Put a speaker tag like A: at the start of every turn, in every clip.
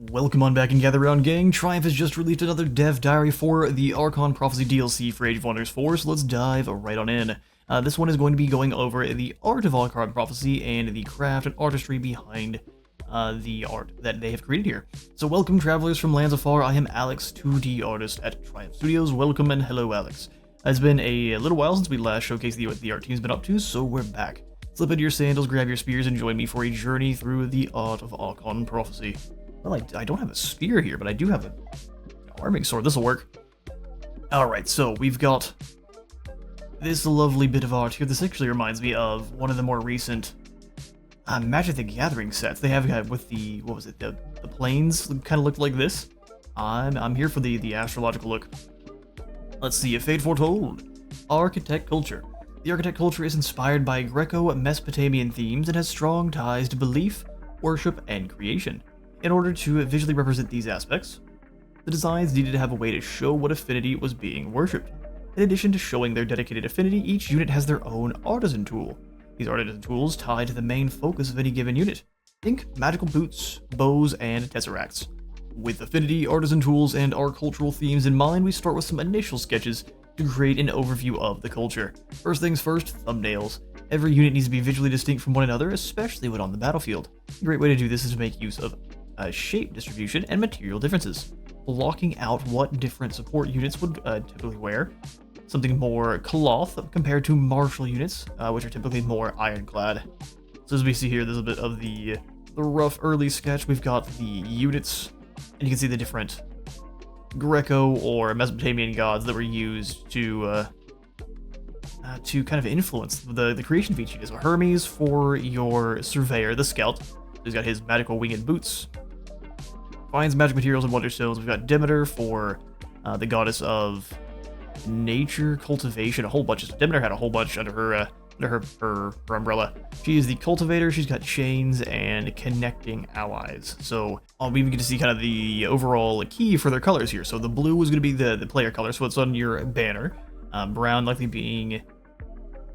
A: Welcome on back and gather round, gang. Triumph has just released another dev diary for the Archon Prophecy DLC for Age of Wonders 4, so let's dive right on in. This one is going to be going over the art of Archon Prophecy and the craft and artistry behind the art that they have created here. So welcome, travelers from lands afar. I am Alex, 2D artist at Triumph Studios. Welcome and hello, Alex. It's been a little while since we last showcased what the art team's been up to, so we're back. Slip into your sandals, grab your spears, and join me for a journey through the art of Archon Prophecy. Well, I don't have a spear here, but I do have an arming sword. This'll work. Alright, so we've got this lovely bit of art here. This actually reminds me of one of the more recent Magic the Gathering sets. They have with the, what was it, the planes kind of looked like this. I'm here for the astrological look. Let's see, a fate foretold. Architect culture. The architect culture is inspired by Greco-Mesopotamian themes and has strong ties to belief, worship, and creation. In order to visually represent these aspects, the designs needed to have a way to show what affinity was being worshipped. In addition to showing their dedicated affinity, each unit has their own artisan tool. These artisan tools tie to the main focus of any given unit. Think magical boots, bows, and tesseracts. With affinity, artisan tools, and our cultural themes in mind, we start with some initial sketches to create an overview of the culture. First things first, thumbnails. Every unit needs to be visually distinct from one another, especially when on the battlefield. A great way to do this is to make use of shape distribution and material differences, blocking out what different support units would typically wear. Something more cloth compared to martial units, which are typically more ironclad. So as we see here, there's a bit of the rough early sketch. We've got the units, and you can see the different Greco or Mesopotamian gods that were used to kind of influence the creation of each unit. So Hermes for your Surveyor, the Scout, who's got his magical winged boots. Finds magic materials and wonderstones. We've got Demeter for the goddess of nature, cultivation, a whole bunch of Demeter had a whole bunch under her umbrella. She is the cultivator. She's got chains and connecting allies. So we even get to see kind of the overall key for their colors here. So the blue is going to be the player color, so it's on your banner. Brown likely being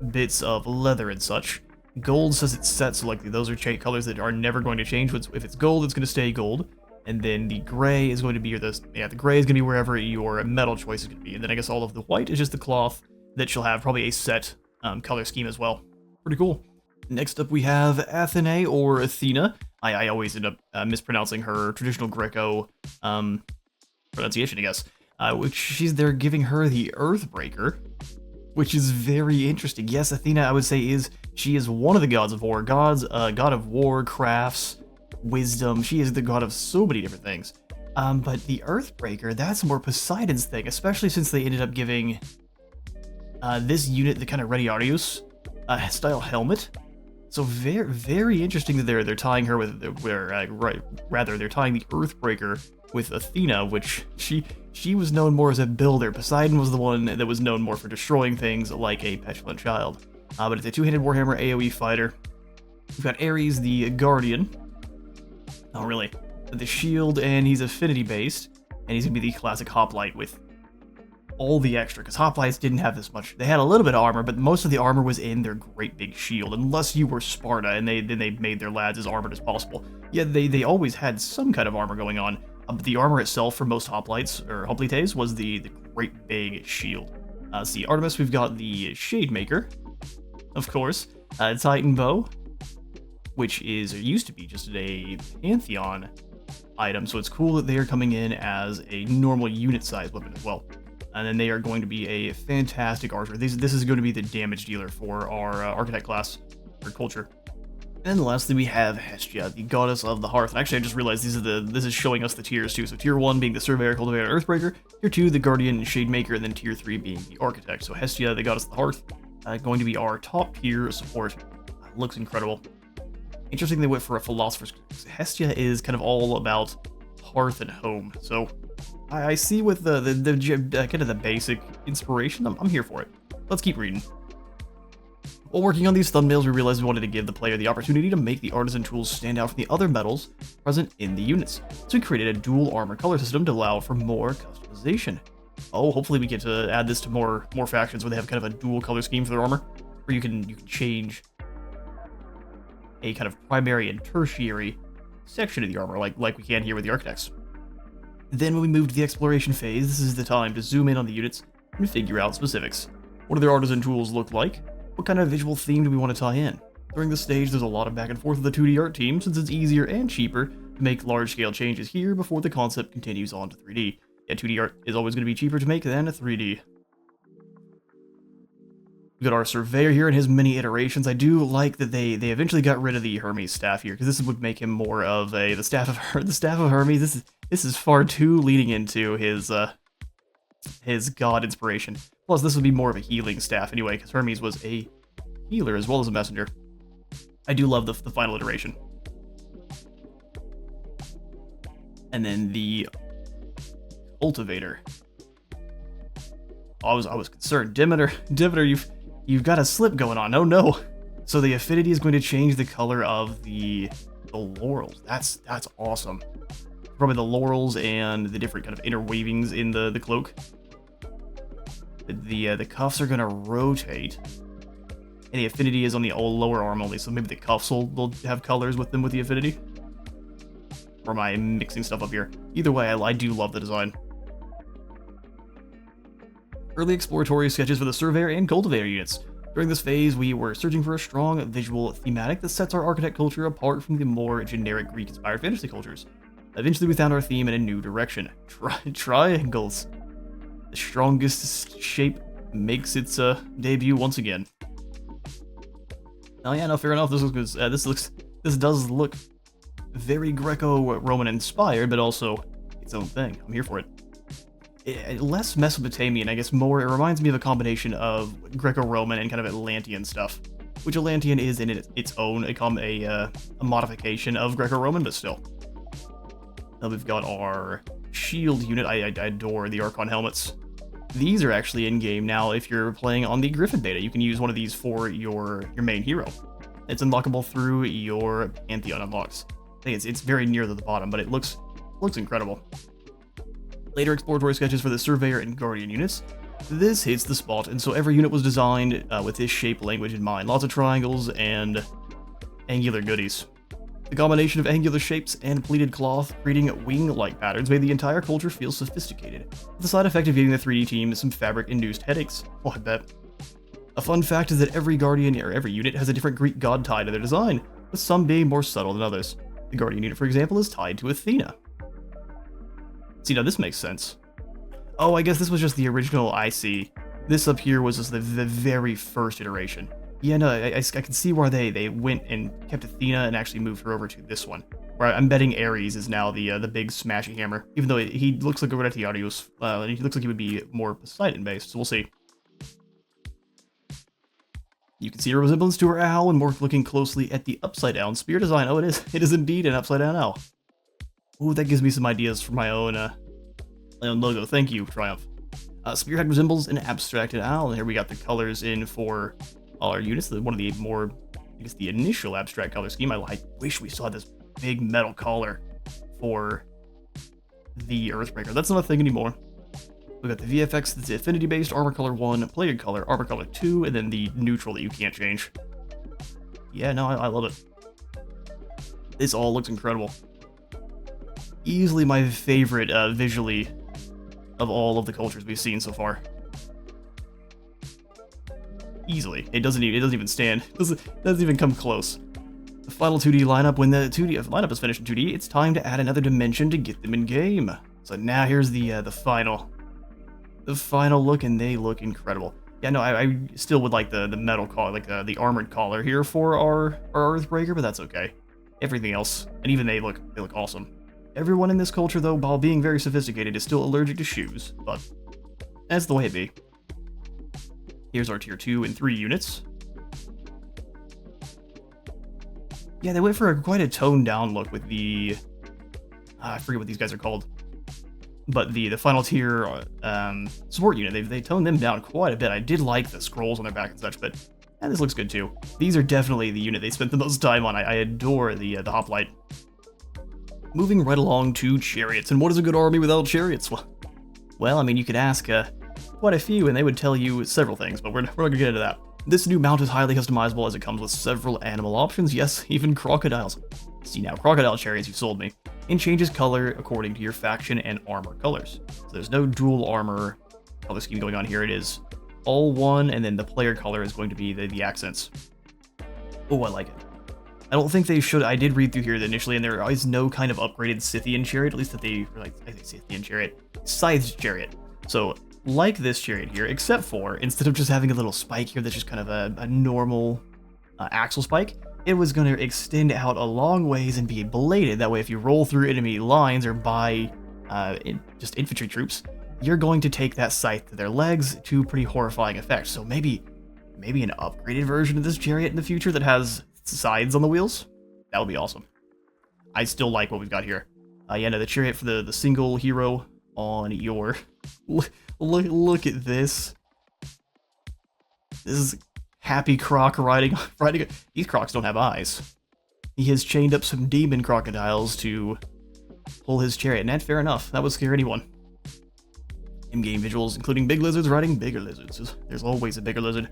A: bits of leather and such. Gold says it's set, so likely those are colors that are never going to change. If it's gold, it's going to stay gold. And then the gray is going to be the gray is going to be wherever your metal choice is going to be. And then I guess all of the white is just the cloth that she'll have, probably a set color scheme as well. Pretty cool. Next up we have Athene or Athena. I always end up mispronouncing her traditional Greco pronunciation, I guess. Which they're giving her the Earthbreaker, which is very interesting. Yes, Athena, I would say she is one of the gods of war. God of war, crafts, wisdom. She is the god of so many different things. But the Earthbreaker, that's more Poseidon's thing, especially since they ended up giving this unit the kind of Radiarius style helmet. So very, very interesting that they're tying her with they're tying the Earthbreaker with Athena, which she was known more as a builder. Poseidon was the one that was known more for destroying things like a petulant child. But it's a two-handed Warhammer AoE fighter. We've got Ares the Guardian. Oh, really? The shield, and he's affinity based, and he's gonna be the classic hoplite with all the extra, because hoplites didn't have this much. They had a little bit of armor, but most of the armor was in their great big shield, unless you were Sparta, and they made their lads as armored as possible. Yeah, they always had some kind of armor going on, but the armor itself for most hoplites, or hoplites, was the great big shield. See, Artemis, we've got the Shademaker, of course, Titan Bow, which used to be just a Pantheon item, so it's cool that they are coming in as a normal unit size weapon as well. And then they are going to be a fantastic archer. This is going to be the damage dealer for our architect class, or culture. And lastly, we have Hestia, the goddess of the hearth. And actually, I just realized this is showing us the tiers too. So tier 1 being the Surveyor, Cultivator, Earthbreaker, tier 2 the Guardian and Shademaker, and then tier 3 being the Architect. So Hestia, the goddess of the hearth, going to be our top tier support. Looks incredible. Interesting they went for a philosopher's. Hestia is kind of all about hearth and home, so I see with the kind of the basic inspiration. I'm here for it. Let's keep reading. While working on these thumbnails, we realized we wanted to give the player the opportunity to make the artisan tools stand out from the other metals present in the units. So we created a dual armor color system to allow for more customization. Oh, hopefully we get to add this to more factions where they have kind of a dual color scheme for their armor, where you can change a kind of primary and tertiary section of the armor, like we can here with the Architects. Then when we move to the exploration phase, this is the time to zoom in on the units and figure out specifics. What do their artisan tools look like? What kind of visual theme do we want to tie in? During this stage, there's a lot of back and forth with the 2D art team, since it's easier and cheaper to make large-scale changes here before the concept continues on to 3D. Yeah, 2D art is always going to be cheaper to make than a 3D. We got our Surveyor here and his many iterations. I do like that they eventually got rid of the Hermes staff here, because this would make him more of the staff of Hermes. This is far too leading into his god inspiration. Plus, this would be more of a healing staff anyway, because Hermes was a healer as well as a messenger. I do love the final iteration. And then the Cultivator. I was concerned. Demeter, you've got a slip going on. Oh no. So the Affinity is going to change the color of the laurels. That's awesome. Probably the laurels and the different kind of interweavings in the cloak. The cuffs are gonna rotate. And the Affinity is on the lower arm only, so maybe the cuffs will have colors with them with the Affinity. Or am I mixing stuff up here? Either way, I do love the design. Early exploratory sketches for the Surveyor and Cultivator units. During this phase, we were searching for a strong visual thematic that sets our architect culture apart from the more generic Greek-inspired fantasy cultures. Eventually, we found our theme in a new direction. Triangles. The strongest shape makes its debut once again. Oh yeah, no, fair enough. This does look very Greco-Roman inspired, but also its own thing. I'm here for it. Less Mesopotamian, I guess more. It reminds me of a combination of Greco-Roman and kind of Atlantean stuff, which Atlantean is in its own a modification of Greco-Roman, but still. Now we've got our shield unit. I adore the Archon helmets. These are actually in game now. If you're playing on the Griffin beta, you can use one of these for your main hero. It's unlockable through your Pantheon unlocks. I think it's very near the bottom, but it looks incredible. Later exploratory sketches for the Surveyor and Guardian units. This hits the spot, and so every unit was designed with this shape language in mind. Lots of triangles and angular goodies. The combination of angular shapes and pleated cloth, creating wing-like patterns, made the entire culture feel sophisticated. The side effect of giving the 3D team some fabric-induced headaches. Oh, I bet. A fun fact is that every Guardian or every unit has a different Greek god tied to their design, with some being more subtle than others. The Guardian unit, for example, is tied to Athena. See, now this makes sense. Oh, I guess this was just the original IC. This up here was just the very first iteration. Yeah, no, I can see where they went and kept Athena and actually moved her over to this one. Where I'm betting Ares is now the big smashy hammer, even though he looks like a Renatiarius, and he looks like he would be more Poseidon-based, so we'll see. You can see a resemblance to her owl when we're looking closely at the upside-down spear design. Oh, it is. It is indeed an upside-down owl. Ooh, that gives me some ideas for my own logo. Thank you, Triumph. Spearhead resembles an abstracted owl, and here we got the colors in for all our units. One of the more, I guess, the initial abstract color scheme. I wish we saw this big metal collar for the Earthbreaker. That's not a thing anymore. We got the VFX, that's the affinity-based armor color 1, plated color, armor color 2, and then the neutral that you can't change. Yeah, no, I love it. This all looks incredible. Easily my favorite visually of all of the cultures we've seen so far. Easily. It doesn't even stand. Doesn't even come close. The final 2D lineup, when the 2D lineup is finished in 2D, it's time to add another dimension to get them in game. So now here's the final look, and they look incredible. Yeah, no, I still would like the metal collar, like the armored collar here for our Earthbreaker, but that's okay. Everything else, and even they look awesome. Everyone in this culture, though, while being very sophisticated, is still allergic to shoes, but that's the way it be. Here's our tier 2 and 3 units. Yeah, they went for quite a toned down look with the... I forget what these guys are called. But the final tier support unit, they toned them down quite a bit. I did like the scrolls on their back and such, but this looks good too. These are definitely the unit they spent the most time on. I adore the hoplite. Moving right along to Chariots, and what is a good army without Chariots? Well, I mean, you could ask quite a few, and they would tell you several things, but we're not going to get into that. This new mount is highly customizable as it comes with several animal options, yes, even crocodiles. See now, crocodile chariots, you sold me. And changes color according to your faction and armor colors. So there's no dual armor color scheme going on here. It is all one, and then the player color is going to be the accents. Oh, I like it. I don't think they should. I did read through here initially, and there is no kind of upgraded Cythian Chariot, at least that they, like, I think Cythian Chariot, Scythe Chariot. So, like this chariot here, except for, instead of just having a little spike here that's just kind of a normal axle spike, it was going to extend out a long ways and be bladed. That way, if you roll through enemy lines or by just infantry troops, you're going to take that scythe to their legs to pretty horrifying effects. So maybe an upgraded version of this chariot in the future that has sides on the wheels? That would be awesome. I still like what we've got here. Yeah, no, the chariot for the single hero on your... Look at this. This is Happy Croc riding. These crocs don't have eyes. He has chained up some demon crocodiles to pull his chariot, and that's fair enough. That would scare anyone. In-game visuals, including big lizards riding bigger lizards. There's always a bigger lizard.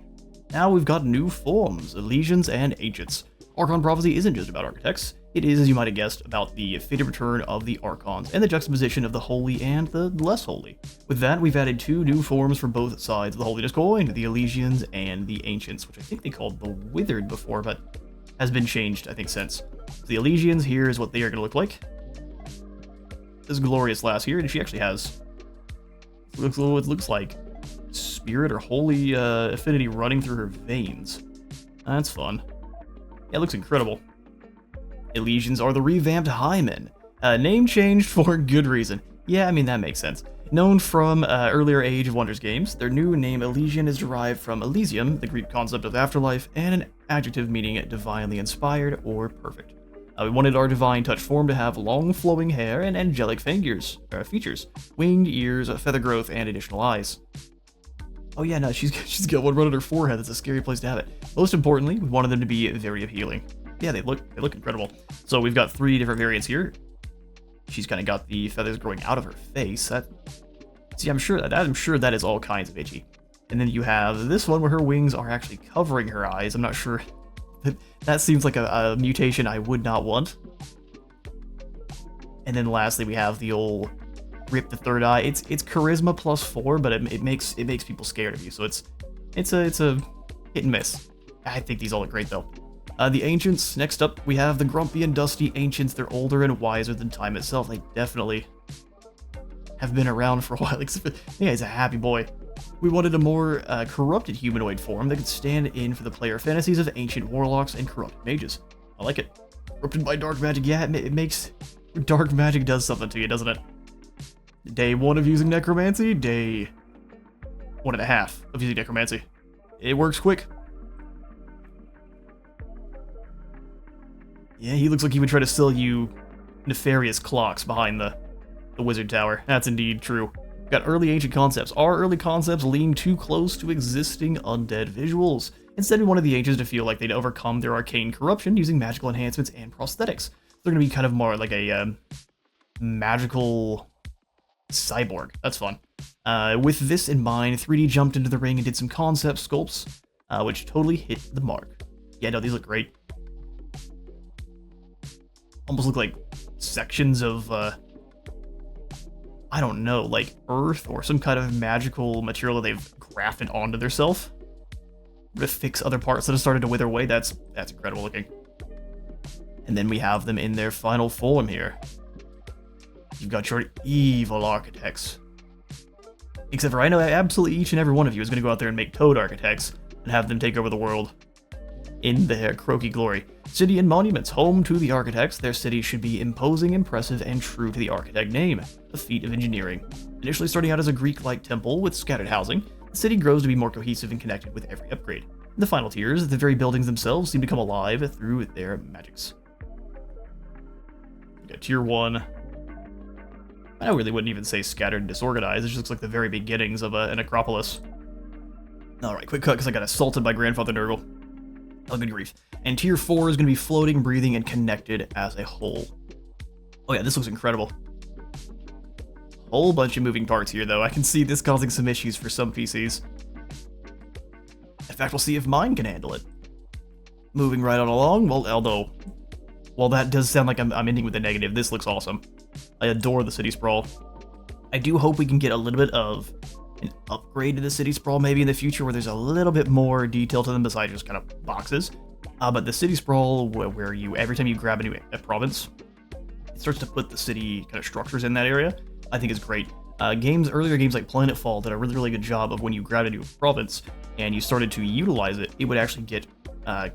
A: Now we've got new forms, Legions and Ancients. Archon Prophecy isn't just about architects. It is, as you might have guessed, about the fated return of the Archons and the juxtaposition of the holy and the less holy. With that, we've added two new forms for both sides of the Holiness coin, the Legions and the Ancients, which I think they called the Withered before, but has been changed, I think, since. So the Legions here is what they are going to look like. This glorious lass here, and she actually has... It looks like spirit or holy affinity running through her veins. That's fun. Yeah, it looks incredible. Elysians are the revamped Highmen. Name changed for good reason. Yeah, I mean, that makes sense. Known from earlier Age of Wonders games, their new name Elysian is derived from Elysium, the Greek concept of afterlife, and an adjective meaning divinely inspired or perfect. We wanted our divine touch form to have long flowing hair and angelic features, winged ears, feather growth, and additional eyes. Oh yeah, no, she's got one right on her forehead. That's a scary place to have it. Most importantly, we wanted them to be very appealing. Yeah, they look incredible. So we've got three different variants here. She's kind of got the feathers growing out of her face. I'm sure that is all kinds of itchy. And then you have this one where her wings are actually covering her eyes. I'm not sure. That seems like a mutation I would not want. And then lastly, we have the old rip the third eye. It's charisma +4, but it makes people scared of you. So it's a hit and miss. I think these all look great though. The Ancients, next up, we have the grumpy and dusty Ancients. They're older and wiser than time itself. They definitely have been around for a while. Yeah, he's a happy boy. We wanted a more corrupted humanoid form that could stand in for the player fantasies of ancient warlocks and corrupted mages. I like it. Corrupted by dark magic, yeah, it makes... Dark magic does something to you, doesn't it? Day 1 of using necromancy, day 1.5 of using necromancy. It works quick. Yeah, he looks like he would try to sell you nefarious clocks behind the wizard tower. That's indeed true. Got early ancient concepts. Our early concepts lean too close to existing undead visuals. Instead, we wanted the ancients to feel like they'd overcome their arcane corruption using magical enhancements and prosthetics. They're going to be kind of more like a magical cyborg. That's fun. With this in mind, 3D jumped into the ring and did some concept sculpts, which totally hit the mark. Yeah, no, these look great. Almost look like sections of, I don't know, like earth or some kind of magical material that they've grafted onto their self to fix other parts that have started to wither away. That's incredible looking. And then we have them in their final form here. You've got your evil architects. Except for I know absolutely each and every one of you is going to go out there and make toad architects and have them take over the world in their croaky glory. City and monuments, home to the architects. Their city should be imposing, impressive, and true to the architect name, a feat of engineering. Initially starting out as a Greek-like temple with scattered housing, the city grows to be more cohesive and connected with every upgrade. In the final tiers, the very buildings themselves seem to come alive through their magics. We got tier 1. I really wouldn't even say scattered and disorganized. It just looks like the very beginnings of an Acropolis. Alright, quick cut because I got assaulted by Grandfather Nurgle. Oh, good grief. And tier 4 is going to be floating, breathing, and connected as a whole. Oh yeah, this looks incredible. Whole bunch of moving parts here, though. I can see this causing some issues for some PCs. In fact, we'll see if mine can handle it. Moving right on along, well, although, while that does sound like I'm ending with a negative, this looks awesome. I adore the city sprawl. I do hope we can get a little bit of an upgrade to the city sprawl maybe in the future where there's a little bit more detail to them besides just kind of boxes. But the city sprawl, where you, every time you grab a new province, it starts to put the city kind of structures in that area, I think is great. Earlier games like Planetfall did a really good job of when you grabbed a new province and you started to utilize it, it would actually get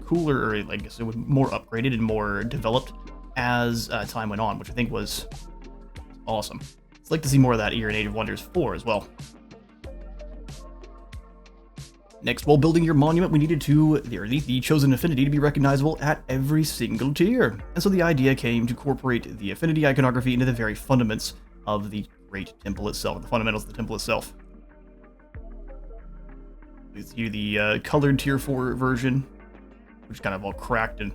A: cooler, or I guess it was more upgraded and more developed as time went on, which I think was awesome. I'd like to see more of that here in Age of Wonders 4 as well. Next, while building your monument, we needed the chosen affinity to be recognizable at every single tier. And so the idea came to incorporate the affinity iconography into the very fundaments of the great temple itself, the fundamentals of the temple itself. With you the colored tier 4 version, which is kind of all cracked and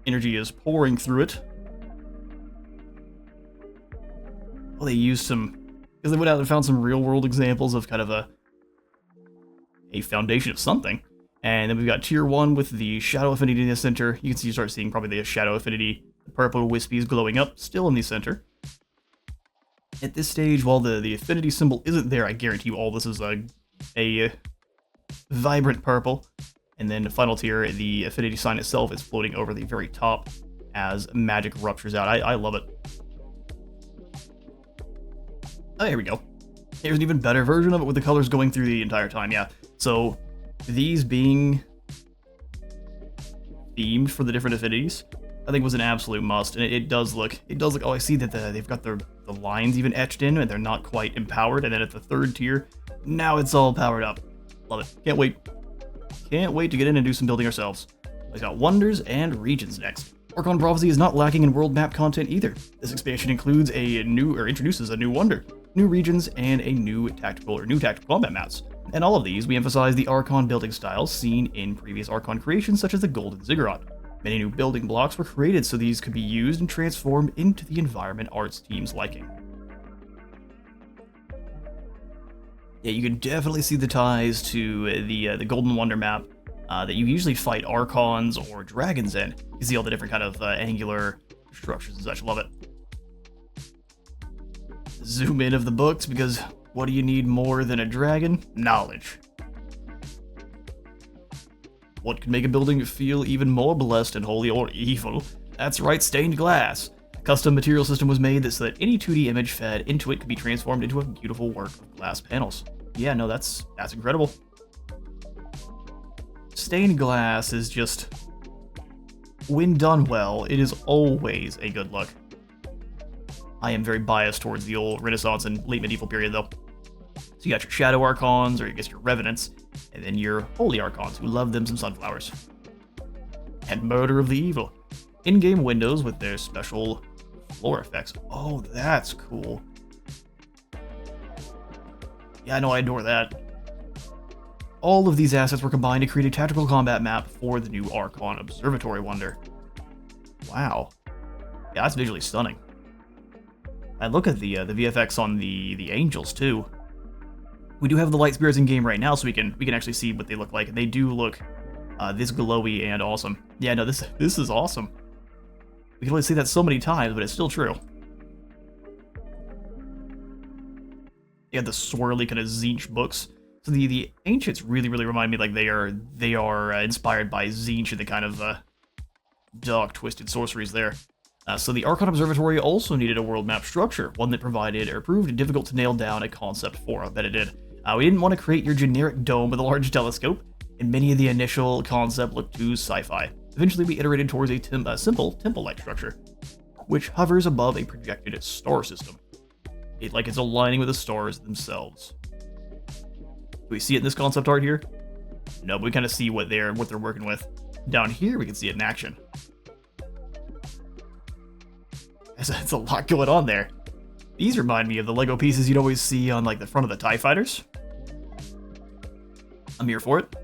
A: energy is pouring through it. Well, they used because they went out and found some real-world examples of kind of a foundation of something. And then we've got tier 1 with the shadow affinity in the center. You can see, you start seeing probably the shadow affinity, the purple wispies glowing up, still in the center. At this stage, while the affinity symbol isn't there, I guarantee you all this is a vibrant purple. And then the final tier, the affinity sign itself is floating over the very top as magic ruptures out. I love it. Oh, here we go. Here's an even better version of it with the colors going through the entire time, yeah. So, these being themed for the different affinities, I think was an absolute must. And it does look, oh, I see that they've got the lines even etched in, and they're not quite empowered. And then at the third tier, now it's all powered up. Love it. Can't wait. Can't wait to get in and do some building ourselves. We've got Wonders and Regions next. Archon Prophecy is not lacking in world map content either. This expansion includes introduces a new wonder, new regions, and new tactical combat maps. And all of these, we emphasize the Archon building styles seen in previous Archon creations such as the Golden Ziggurat. Many new building blocks were created so these could be used and transformed into the environment Art's team's liking. Yeah, you can definitely see the ties to the Golden Wonder map that you usually fight Archons or Dragons in. You see all the different kind of angular structures and such. Love it. Zoom in of the books, because what do you need more than a dragon? Knowledge. What can make a building feel even more blessed and holy or evil? That's right, stained glass. A custom material system was made so that any 2D image fed into it could be transformed into a beautiful work of glass panels. Yeah, no, that's incredible. Stained glass is just, when done well, it is always a good look. I am very biased towards the old Renaissance and late medieval period, though. So you got your Shadow Archons, or I guess your Revenants, and then your Holy Archons, who love them some sunflowers. And Murder of the Evil. In-game windows with their special floor effects. Oh, that's cool. Yeah, I know, I adore that. All of these assets were combined to create a tactical combat map for the new Archon Observatory wonder. Wow. Yeah, that's visually stunning. I look at the VFX on the angels too. We do have the light spirits in game right now, so we can actually see what they look like. They do look this glowy and awesome. Yeah, no, this is awesome. We can only see that so many times, but it's still true. Yeah, the swirly kind of Tzeentch books. So the ancients really remind me like they are inspired by Tzeentch and the kind of dark, twisted sorceries there. So the Archon Observatory also needed a world map structure, one that provided or proved difficult to nail down a concept for. I bet it did. We didn't want to create your generic dome with a large telescope, and many of the initial concept looked too sci-fi. Eventually we iterated towards a simple temple-like structure, which hovers above a projected star system. It's aligning with the stars themselves. Do we see it in this concept art here? No, but we kind of see what they're working with. Down here we can see it in action. It's a lot going on there. These remind me of the Lego pieces you'd always see on like the front of the TIE fighters. I'm here for it.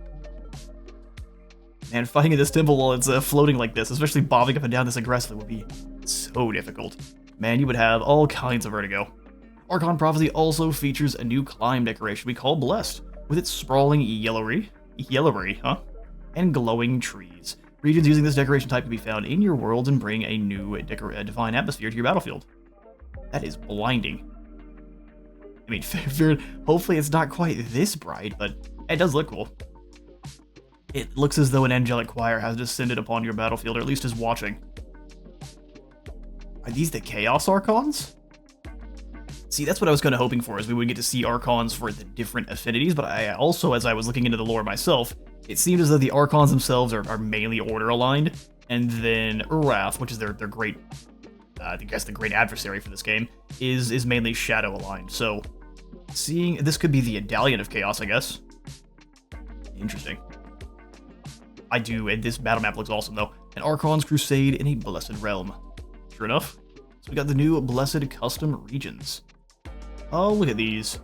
A: Man, fighting in this temple while it's floating like this, especially bobbing up and down this aggressively, would be so difficult. Man, you would have all kinds of vertigo. Archon Prophecy also features a new climb decoration we call Blessed. With its sprawling yellow Yellowberry, huh? And glowing trees. Regions using this decoration type can be found in your worlds and bring a new divine atmosphere to your battlefield. That is blinding. I mean, hopefully it's not quite this bright, but it does look cool. It looks as though an angelic choir has descended upon your battlefield, or at least is watching. Are these the Chaos Archons? See, that's what I was kind of hoping for, is we would get to see Archons for the different affinities, but I also, as I was looking into the lore myself, it seemed as though the Archons themselves are mainly Order aligned, and then Wrath, which is their great, I guess the great adversary for this game, is mainly Shadow aligned. So, seeing, this could be the Alleian of Chaos, I guess. Interesting. I do, and this battle map looks awesome though. An Archon's Crusade in a Blessed Realm. Sure enough. So we got the new Blessed Custom Regions. Oh, look at these.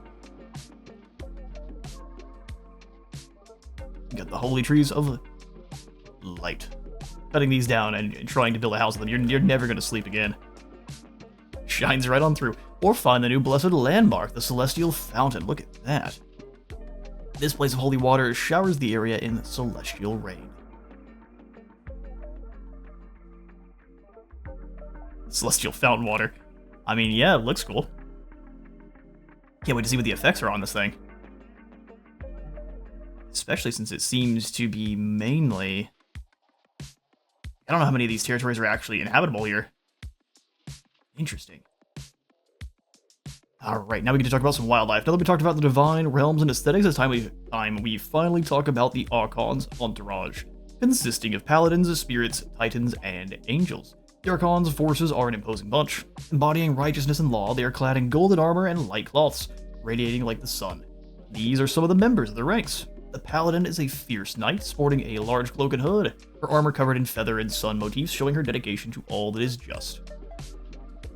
A: You got the Holy Trees of Light. Cutting these down and trying to build a house with them, you're never going to sleep again. Shines right on through. Or find the new Blessed Landmark, the Celestial Fountain. Look at that. This place of holy water showers the area in celestial rain. Celestial fountain water. I mean, yeah, it looks cool. Can't wait to see what the effects are on this thing. Especially since it seems to be mainly... I don't know how many of these territories are actually inhabitable here. Interesting. Alright, now we get to talk about some wildlife. Now that we talked about the divine realms and aesthetics, it's time we finally talk about the Archon's entourage, consisting of paladins, spirits, titans, and angels. The Archon's forces are an imposing bunch. Embodying righteousness and law, they are clad in golden armor and light cloths, radiating like the sun. These are some of the members of the ranks. The Paladin is a fierce knight, sporting a large cloak and hood, her armor covered in feather and sun motifs, showing her dedication to all that is just.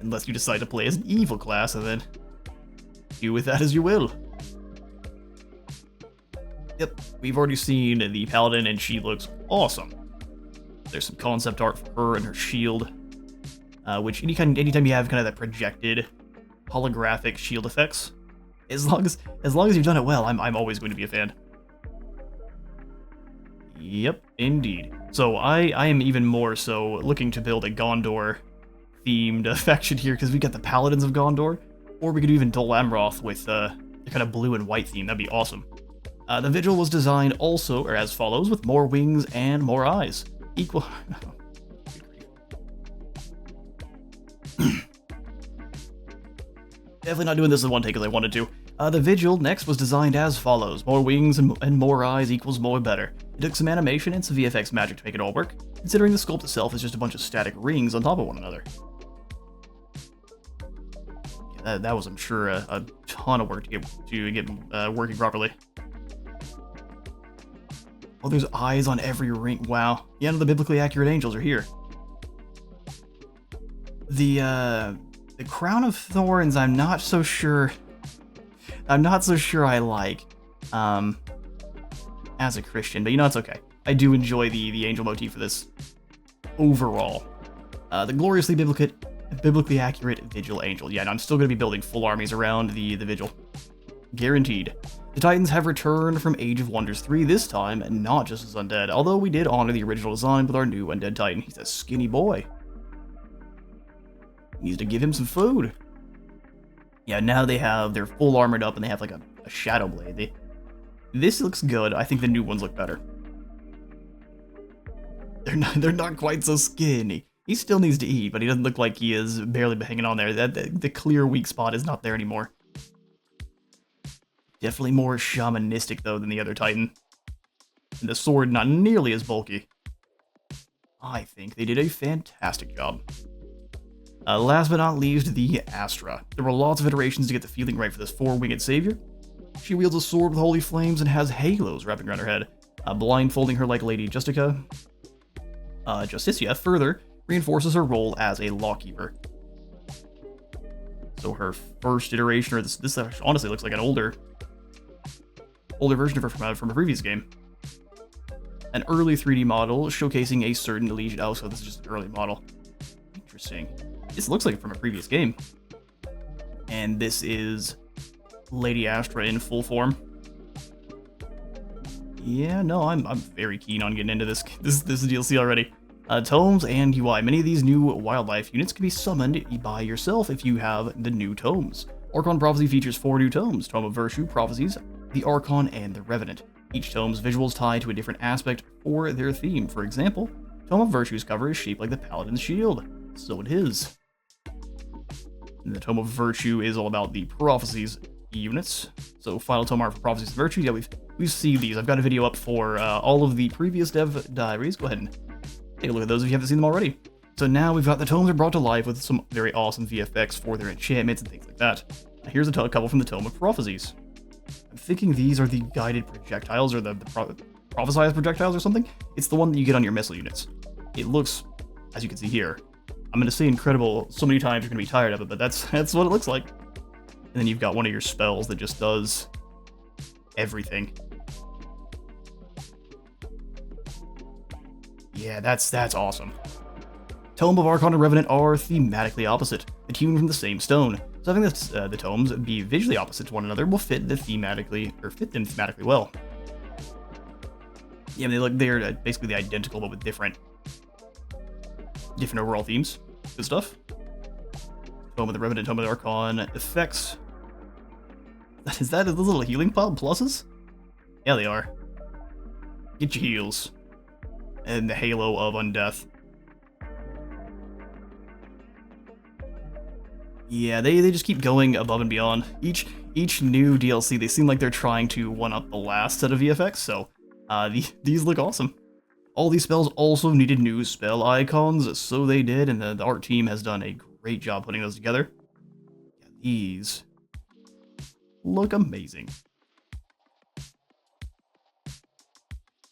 A: Unless you decide to play as an evil class, and then do with that as you will. Yep, we've already seen the Paladin, and she looks awesome. There's some concept art for her and her shield, which anytime you have kind of that projected holographic shield effects, as long as you've done it well, I'm always going to be a fan. Yep, indeed. So I am even more so looking to build a Gondor themed faction here, because we got the Paladins of Gondor, or we could do even Dol Amroth with the kind of blue and white theme. That'd be awesome. The Vigil was designed also, or as follows, with more wings and more eyes. Equal. Definitely not doing this in one take as I wanted to. The Vigil next was designed as follows. More wings and more eyes equals more better. It took some animation and some VFX magic to make it all work, considering the sculpt itself is just a bunch of static rings on top of one another. Yeah, that was, I'm sure, a ton of work to get working properly. Oh, there's eyes on every ring. Wow. Yeah, no, the biblically accurate angels are here. The Crown of Thorns, I'm not so sure I like, as a Christian, but you know, it's okay. I do enjoy the angel motif for this overall. The gloriously biblically accurate Vigil Angel. Yeah, and I'm still going to be building full armies around the Vigil. Guaranteed. The Titans have returned from Age of Wonders 3 this time, and not just as undead, although we did honor the original design with our new undead Titan. He's a skinny boy. Needs to give him some food. Yeah, now they're full armored up and they have like a shadow blade. This looks good. I think the new ones look better. They're not quite so skinny. He still needs to eat, but he doesn't look like he is barely hanging on there. The clear weak spot is not there anymore. Definitely more shamanistic, though, than the other Titan. And the sword not nearly as bulky. I think they did a fantastic job. Last but not least, the Astra. There were lots of iterations to get the feeling right for this four-winged savior. She wields a sword with holy flames and has halos wrapping around her head, blindfolding her like Lady Justicia. Further reinforces her role as a lawkeeper. So her first iteration, or this honestly looks like an older version of her from a previous game. An early 3D model showcasing a certain legion. Oh, so this is just an early model. Interesting. This looks like it from a previous game. And this is Lady Astra in full form. Yeah, no, I'm very keen on getting into this DLC already. Tomes and UI. Many of these new wildlife units can be summoned by yourself if you have the new tomes. Archon Prophecy features 4 new tomes: Tome of Virtue, Prophecies, the Archon, and the Revenant. Each tome's visuals tie to a different aspect for their theme. For example, Tome of Virtue's cover is shaped like the Paladin's shield. So it is. And the Tome of Virtue is all about the Prophecies units. So final tome art for Prophecies and Virtue. Yeah, we've seen these. I've got a video up for all of the previous dev diaries. Go ahead and take a look at those if you haven't seen them already. So now we've got the tomes are brought to life with some very awesome VFX for their enchantments and things like that. Here's a couple from the Tome of Prophecies. I'm thinking these are the guided projectiles, or the prophesized projectiles or something. It's the one that you get on your missile units. It looks, as you can see here, I'm going to say incredible so many times you're going to be tired of it, but that's what it looks like. And then you've got one of your spells that just does everything. Yeah, that's awesome. Tome of Archon and Revenant are thematically opposite, but hewn from the same stone. So having the tomes be visually opposite to one another will fit them thematically well. Yeah, they're basically identical, but with different overall themes. Good stuff. Tome of the Revenant, Tome of the Archon effects. Is that the little healing pod pluses? Yeah, they are. Get your heals. And the halo of undeath. Yeah, they just keep going above and beyond. Each new DLC, they seem like they're trying to one-up the last set of VFX, so these look awesome. All these spells also needed new spell icons, so they did, and the art team has done a great job putting those together. Yeah, these look amazing.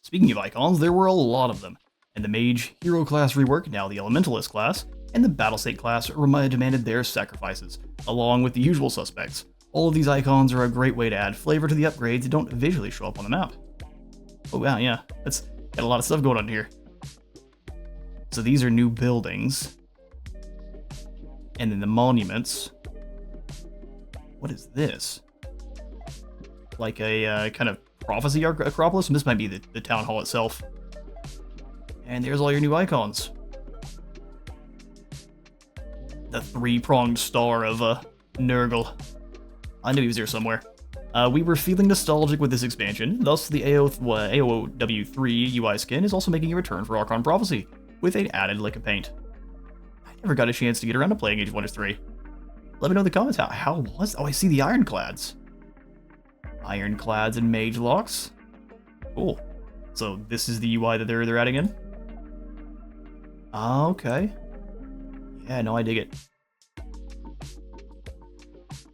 A: Speaking of icons, there were a lot of them, and the Mage Hero class rework, now the Elementalist class, and the Battle State class demanded their sacrifices, along with the usual suspects. All of these icons are a great way to add flavor to the upgrades that don't visually show up on the map. Oh wow, yeah, that's got a lot of stuff going on here. So these are new buildings. And then the monuments. What is this? Like a kind of prophecy acropolis? And this might be the town hall itself. And there's all your new icons. The 3-pronged star of Nurgle. I knew he was there somewhere. We were feeling nostalgic with this expansion, thus the AOW3 UI skin is also making a return for Archon Prophecy, with an added lick of paint. I never got a chance to get around to playing Age of Wonders 3. Let me know in the comments, how was... Oh, I see the Ironclads. Ironclads and Mage Locks. Cool. So this is the UI that they're adding in? Okay. Yeah, no, I dig it.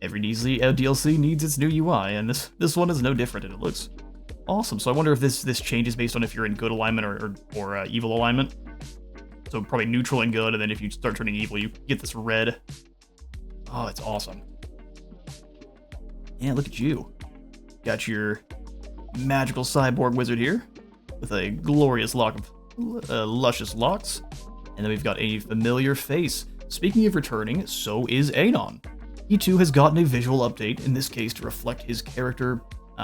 A: Every DLC needs its new UI, and this one is no different, and it looks awesome. So I wonder if this changes based on if you're in good alignment or evil alignment. So probably neutral and good, and then if you start turning evil, you get this red. Oh, it's awesome. Yeah, look at you. Got your magical cyborg wizard here, with a glorious lock of luscious locks. And then we've got a familiar face. Speaking of returning, so is Anon. He too has gotten a visual update, in this case to reflect his character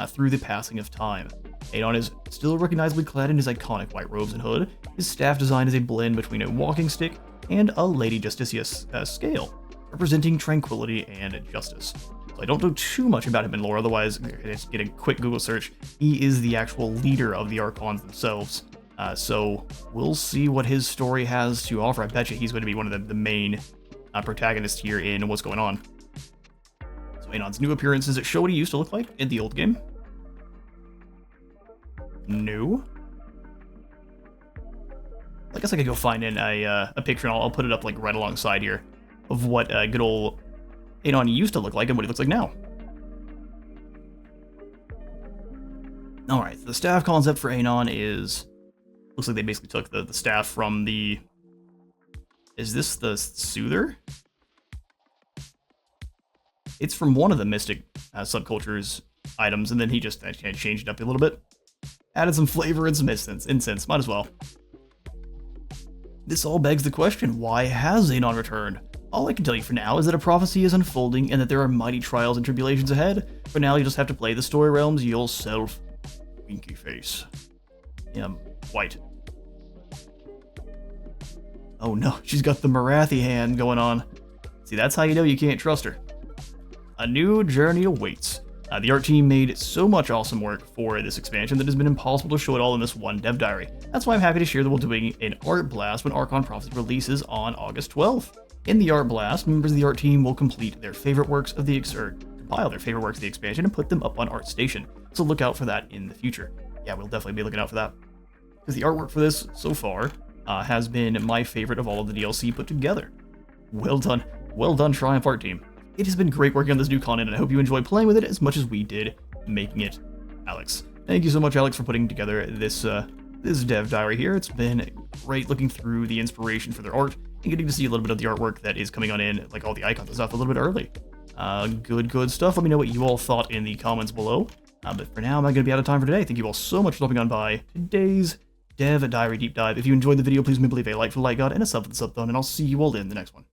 A: through the passing of time. Anon is still recognizably clad in his iconic white robes and hood. His staff design is a blend between a walking stick and a Lady Justicia's scale, representing tranquility and justice. So I don't know too much about him in lore, otherwise, just get a quick Google search. He is the actual leader of the Archons themselves. So we'll see what his story has to offer. I bet you he's going to be one of the main protagonists here in what's going on. So Anon's new appearance, does it show what he used to look like in the old game? No. I guess I could go find in a picture, and I'll put it up like right alongside here of what good old Anon used to look like and what he looks like now. Alright, so the staff concept for Anon is... Looks like they basically took the staff from the... Is this the Soother? It's from one of the Mystic subcultures items, and then he just changed it up a little bit. Added some flavor and some incense, might as well. This all begs the question, why has Anon returned? All I can tell you for now is that a prophecy is unfolding and that there are mighty trials and tribulations ahead. For now, you just have to play the story realms yourself. Winky face. Yeah, white. Oh no, she's got the Marathi hand going on. See, that's how you know you can't trust her. A new journey awaits. The art team made so much awesome work for this expansion that it has been impossible to show it all in this one dev diary. That's why I'm happy to share that we're doing an art blast when Archon Prophecy releases on August 12th. In the art blast, members of the art team will complete their favorite works of the compile their favorite works of the expansion and put them up on ArtStation. So look out for that in the future. Yeah, we'll definitely be looking out for that. Because the artwork for this so far has been my favorite of all of the DLC put together. Well done, Triumph Art Team. It has been great working on this new content, and I hope you enjoy playing with it as much as we did making it. Alex. Thank you so much, Alex, for putting together this dev diary here. It's been great looking through the inspiration for their art and getting to see a little bit of the artwork that is coming on in, like all the icons and stuff, a little bit early. Good stuff. Let me know what you all thought in the comments below. But for now, I'm going to be out of time for today. Thank you all so much for stopping on by today's Dev Diary Deep Dive. If you enjoyed the video, please leave a like for the like god and a sub for the sub thumb, and I'll see you all in the next one.